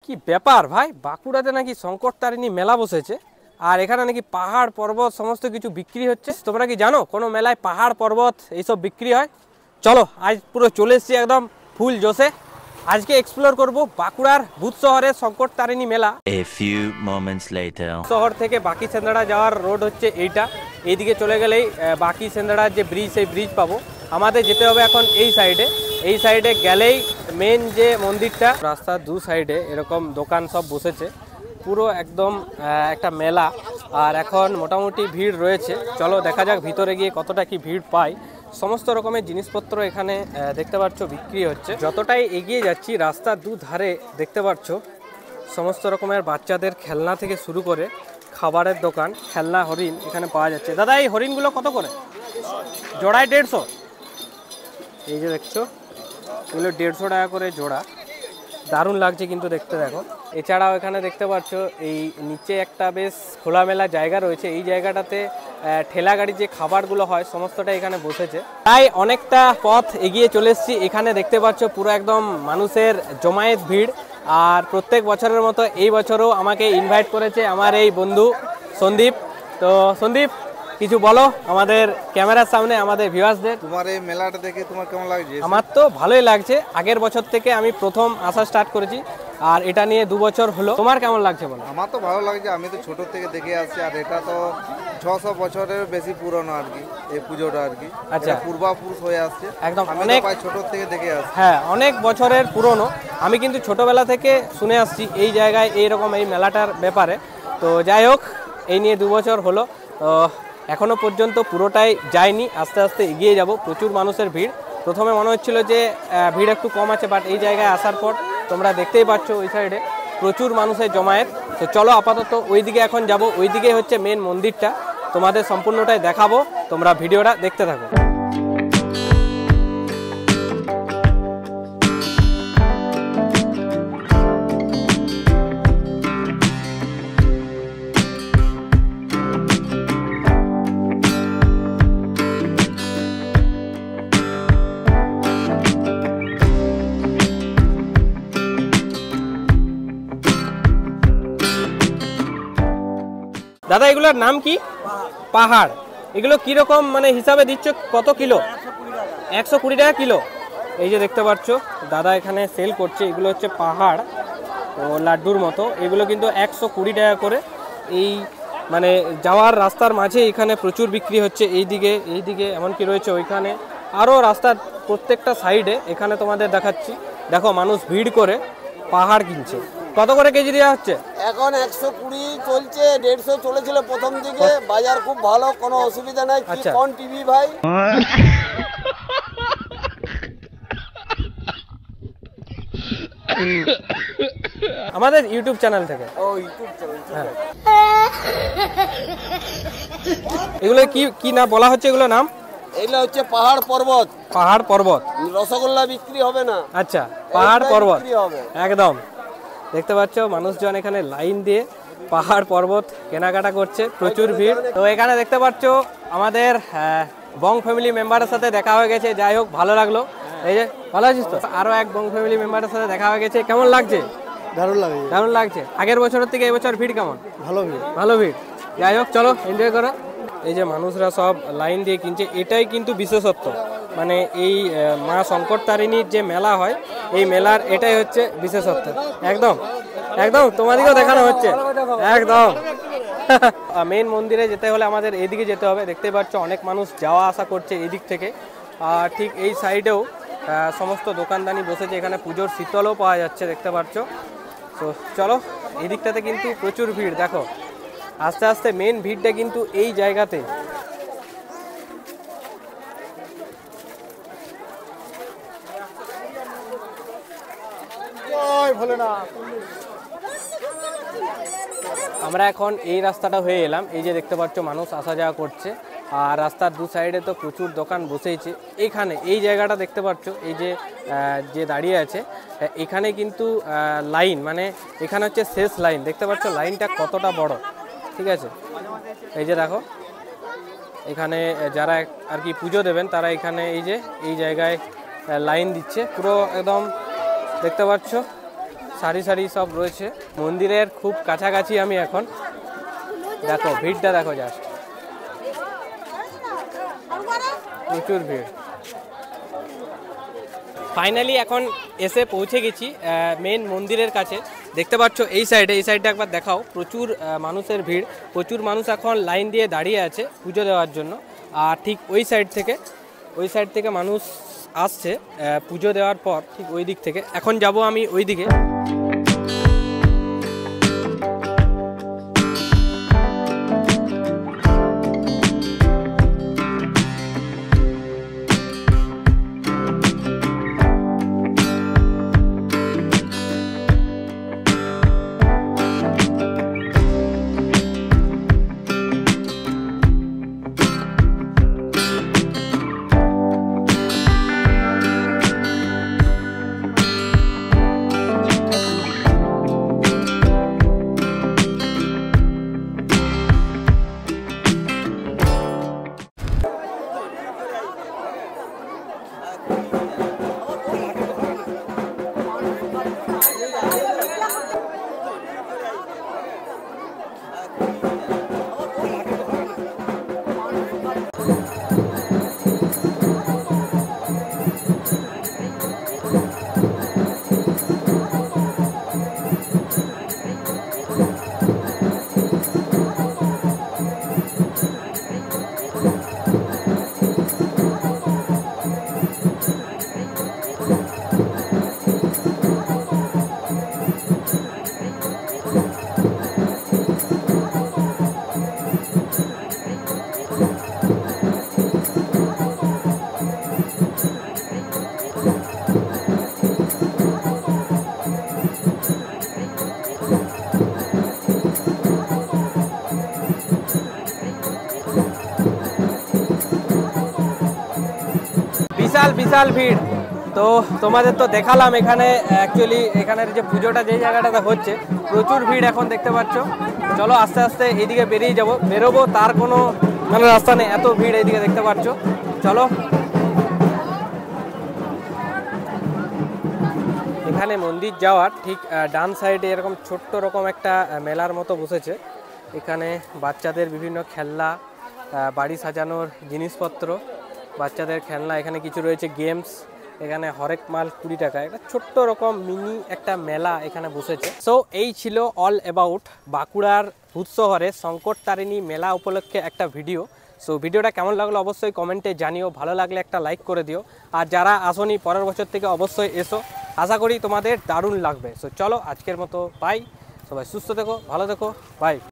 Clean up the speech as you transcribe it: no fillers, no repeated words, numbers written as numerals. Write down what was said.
কি ব্যাপার ভাই, বাঁকুড়াতে নাকি সংকট তারিণী মেলা বসেছে আর এখানে নাকি পাহাড় পর্বত সমস্ত কিছু বিক্রি হচ্ছে। তোমরা কি জানো কোনো মেলায় পাহাড় পর্বত এইসব বিক্রি হয়? চলো আজ পুরো চলে এসেছি একদম ফুল জোশে। আজকে এক্সপ্লোর করব বাঁকুড়ার ভূত শহরের সংকট তারিণী মেলা। A few moments later শহর থেকে বাকি সেন্দাড়া যাওয়ার রোড হচ্ছে এইটা। এইদিকে চলে গেলেই বাকি সেন্দাড়ার যে ব্রিজ, সেই ব্রিজ পাবো। আমাদের যেতে হবে এখন এই সাইডে। এই সাইডে গেলেই মেন যে মন্দিরটা, রাস্তার দু সাইডে এরকম দোকান সব বসেছে, পুরো একদম একটা মেলা। আর এখন মোটামুটি ভিড় রয়েছে। চলো দেখা যাক ভিতরে গিয়ে কতটা কি ভিড় পাই। সমস্ত রকমের জিনিসপত্র এখানে দেখতে পাচ্ছ বিক্রি হচ্ছে। যতটাই এগিয়ে যাচ্ছি রাস্তার দু ধারে দেখতে পাচ্ছ সমস্ত রকমের বাচ্চাদের খেলনা থেকে শুরু করে খাবারের দোকান, খেলনা হরিণ এখানে পাওয়া যাচ্ছে। দাদা এই হরিণগুলো কত করে? জোড়ায় 150। এই যে দেখছো এগুলো 150 টাকা করে জোড়া। দারুণ লাগছে কিন্তু দেখতে, দেখো। এছাড়াও এখানে দেখতে পাচ্ছ এই নিচে একটা বেশ খোলামেলা জায়গা রয়েছে। এই জায়গাটাতে ঠেলা গাড়ি যে খাবারগুলো হয় সমস্তটা এখানে বসেছে। তাই অনেকটা পথ এগিয়ে চলে এসেছি। এখানে দেখতে পাচ্ছ পুরো একদম মানুষের জমায়েত ভিড়। আর প্রত্যেক বছরের মতো এই বছরও আমাকে ইনভাইট করেছে আমার এই বন্ধু সন্দীপ। তো সন্দীপ, কিছু বলো আমাদের ক্যামেরার সামনে আমাদের ভিউয়ার্সদের। তোমার এই মেলাটা দেখে তোমার কেমন লাগছে? আমার তো ভালোই লাগছে। আগের বছর থেকে আমি প্রথম আসা স্টার্ট করেছি আর এটা নিয়ে 2 বছর হলো। তোমার কেমন লাগছে বলো? আমার তো ভালো লাগছে, আমি তো ছোট থেকে দেখে আসছি। আর এটা তো 600 বছরের বেশি পুরনো আর কি এই পুজোটা আর কি। আচ্ছা, পূর্বাপুরুষ হয়ে আসছে একদম। আমি অনেক ছোট থেকে দেখে আসছি। হ্যাঁ, অনেক বছরের পুরনো। আমি কিন্তু ছোটবেলা থেকে শুনে আসছি এই জায়গায় এইরকম এই মেলাটার ব্যাপারে। তো যাই হোক, এই নিয়ে 2 বছর হলো। তো এখনো পর্যন্ত পুরোটাই যায়নি, আস্তে আস্তে এগিয়ে যাব। প্রচুর মানুষের ভিড়। প্রথমে মনে হচ্ছিল যে ভিড় একটু কম আছে, বাট এই জায়গায় আসার পর তোমরা দেখতেই পাচ্ছ ওই সাইডে প্রচুর মানুষের জমায়েত। তো চলো আপাতত ওইদিকে এখন যাব। ওইদিকে হচ্ছে মেন মন্দিরটা, তোমাদের সম্পূর্ণটাই দেখাবো। তোমরা ভিডিওটা দেখতে থাকো। দাদা এগুলোর নাম কি? পাহাড়। এগুলো কিরকম মানে হিসাবে দিচ্ছ? কত কিলো? 120 টাকা কিলো। এই যে দেখতে পাচ্ছ দাদা এখানে সেল করছে। এগুলো হচ্ছে পাহাড়, তো লাড্ডুর মতো। এগুলো কিন্তু 120 টাকা করে। এই মানে যাওয়ার রাস্তার মাঝে এখানে প্রচুর বিক্রি হচ্ছে। এইদিকে এমনকি রয়েছে ওইখানে, আরও রাস্তার প্রত্যেকটা সাইডে। এখানে তোমাদের দেখাচ্ছি, দেখো মানুষ ভিড় করে পাহাড় কিনছে। কত করে কেজি দেওয়া হচ্ছে? এখন 120 চলছে, 150 চলেছিল প্রথম দিকে। বাজার খুব ভালো, কোনো অসুবিধা নাই। কি আচ্ছা। কোন টিভি ভাই? আমাদের ইউটিউব চ্যানেল থেকে। ও ইউটিউব চ্যানেল। হ্যাঁ। এগুলো কি কি না বলা হচ্ছে? এগুলো নাম? এগুলো হচ্ছে পাহাড় পর্বত। পাহাড় পর্বত। রসগোল্লা বিক্রি হবে না। আচ্ছা, পাহাড় পর্বত বিক্রি হবে একদম। দেখতে পাচ্ছ মানুষজন এখানে লাইন দিয়ে পাহাড় পর্বত কেনাকাটা করছে, প্রচুর ভিড়। তো এখানে দেখতে পাচ্ছ আমাদের বং ফ্যামিলি মেম্বারের সাথে দেখা হয়ে গেছে। যাই হোক, ভালো লাগলো। এই যে ভালো আছিস তো? আরো এক বং ফ্যামিলি মেম্বারের সাথে দেখা হয়ে গেছে। কেমন লাগছে? দারুণ লাগে। দারুণ লাগছে। আগের বছরের থেকে এবছর ভিড় কেমন? ভালো ভিড়। ভালো ভিড়। যাই হোক, চলো এনজয় করো। এই যে মানুষরা সব লাইন দিয়ে কিনছে, এটাই কিন্তু বিশেষত্ব। মানে এই মা সংকট তারিণীর যে মেলা হয়, এই মেলার এটাই হচ্ছে বিশেষত্ব। একদম একদম তোমাদেরকেও দেখানো হচ্ছে একদম। মেন মন্দিরে যেতে হলে আমাদের এইদিকে যেতে হবে। দেখতে পাচ্ছ অনেক মানুষ যাওয়া আসা করছে এই দিক থেকে। আর ঠিক এই সাইডেও সমস্ত দোকানদানি বসেছে। এখানে পুজোর শীতলও পাওয়া যাচ্ছে, দেখতে পাচ্ছ। তো চলো, এই দিকটাতে কিন্তু প্রচুর ভিড়। দেখো আস্তে আস্তে মেন ভিড়টা কিন্তু এই জায়গাতে। আমরা এখন এই রাস্তাটা হয়ে এলাম। এই যে দেখতে পাচ্ছ মানুষ আসা যাওয়া করছে। আর রাস্তার দু সাইডে তো প্রচুর দোকান বসেছে। এখানে এই জায়গাটা দেখতে পাচ্ছ, এই যে দাঁড়িয়ে আছে এখানে কিন্তু লাইন, মানে এখানে হচ্ছে শেষ লাইন। দেখতে পাচ্ছ লাইনটা কতটা বড়, ঠিক আছে? এই যে দেখো এখানে যারা আর কি পুজো দেবেন তারা এখানে এই জায়গায় লাইন দিচ্ছে পুরো একদম। দেখতে পাচ্ছ সারি সারি সব রয়েছে। মন্দিরের খুব কাছাকাছি আমি এখন, দেখো ভিড়টা দেখো জাস্ট, প্রচুর ভিড়। ফাইনালি এখন এসে পৌঁছে গেছি মেন মন্দিরের কাছে। দেখতে পাচ্ছ এই সাইডে একবার দেখাও, প্রচুর মানুষের ভিড়, প্রচুর মানুষ এখন লাইন দিয়ে দাঁড়িয়ে আছে পুজো দেওয়ার জন্য। আর ঠিক ওই সাইড থেকে মানুষ আসছে পুজো দেওয়ার পর, ঠিক ওই দিক থেকে। এখন যাব আমি ওই দিকে। বিশাল ভিড়। তো তোমাদের তো দেখালাম এখানে অ্যাকচুয়ালি এখানের যে পুজোটা যে জায়গাটাতে হচ্ছে, প্রচুর ভিড় এখন দেখতে পাচ্ছ। চলো আস্তে আস্তে এইদিকে বেরোবো, তার কোনো মানে রাস্তা নেই, এত ভিড় এইদিকে দেখতে পাচ্ছ। চলো, এখানে মন্দির যাওয়ার ঠিক ডান সাইডে এরকম ছোট্ট রকম একটা মেলার মতো বসেছে। এখানে বাচ্চাদের বিভিন্ন খেলনা, বাড়ি সাজানোর জিনিসপত্র, বাচ্চাদের খেলনা, এখানে কিছু রয়েছে গেমস। এখানে হরেক মাল 20 টাকা, একটা ছোট্ট রকম মিনি একটা মেলা এখানে বসেছে। সো এই ছিল অল অ্যাবাউট বাঁকুড়ার ভূতশহরে সংকট তারিণী মেলা উপলক্ষে একটা ভিডিও। সো ভিডিওটা কেমন লাগলো অবশ্যই কমেন্টে জানিও, ভালো লাগলে একটা লাইক করে দিও। আর যারা আসোনি পরের বছর থেকে অবশ্যই এসো, আশা করি তোমাদের দারুণ লাগবে। সো চলো আজকের মতো বাই, সবাই সুস্থ থেকো, ভালো থেকো, বাই।